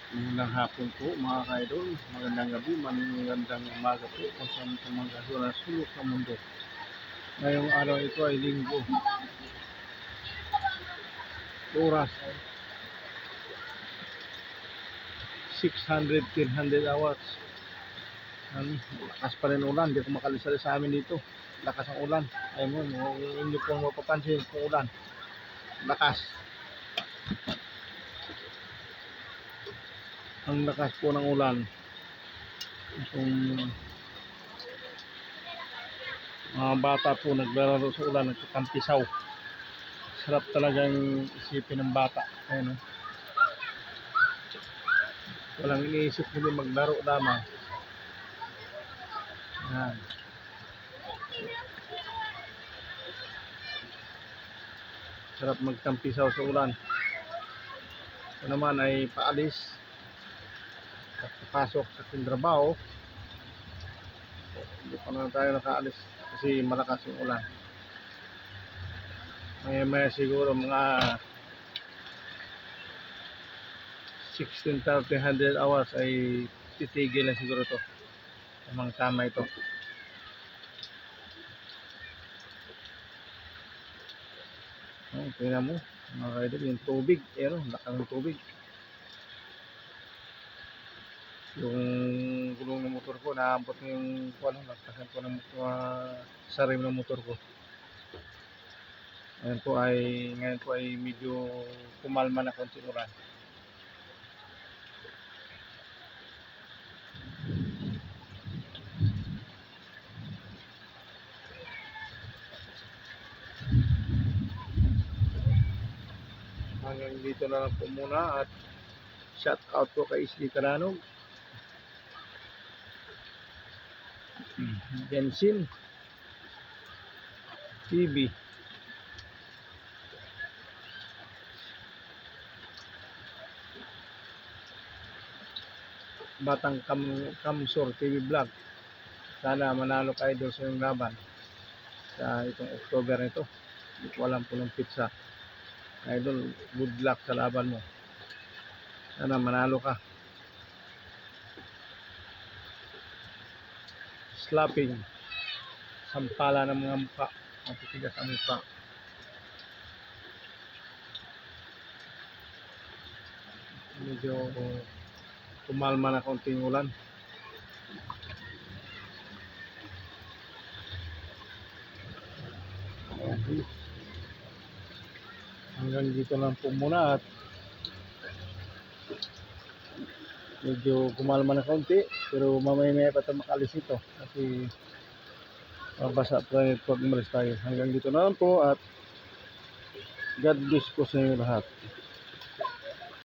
Magandang hapon po mga ka-idol, magandang gabi, magandang umaga po kung saan sa mga sulok ng mundo. Ngayong araw ito ay linggo. Oras ay 600, 100 hours. Lakas pa rin ulan, di ko makalisali sa amin dito. Lakas ang ulan. Ayun, hindi po mapapansin kung ulan. Lakas. Ang lakas po ng ulan. Kung mga bata po naglalaro sa ulan, nagkakampisaw. Sarap talagang isipin ng bata. Ayun, walang iniisip kundi maglaro lamang. Yan. Sarap magtampisaw sa ulan. Ito naman ay paalis at papasok sa ating trabaho. Hindi pa na tayo nakaalis kasi malakas yung ulan. Maya siguro mga 16-100 hours ay titigil na siguro to. Tamang tama ito. Tingnan mo mga kaidol, yung tubig, laki ng tubig. Yung gulong ng motor ko, naambot na yung lagpasan ko ng sa rim ng motor ko. Ngayon po ay medyo kumalma na konti ulan. Hanggang dito na lang po muna at shout out po kay Isli Caranog, Bensin TV, Batang Kamsur TV Vlog. Sana manalo kayo doon sa yung laban sa itong October nito. Hindi ko alam po ng pizza. Idol, good luck sa laban mo. Sana manalo ka. Slapping. Sampala ng mga mukha. Matitigas ang mukha. Medyo kumalma na konting ulan. Okay. Hanggang dito lang po muna at medyo kumalma na konti, pero mamaya pa tayo makalis ito kasi mabasa tayo pag umalis tayo. Hanggang dito na lang po at God bless po sa inyo lahat.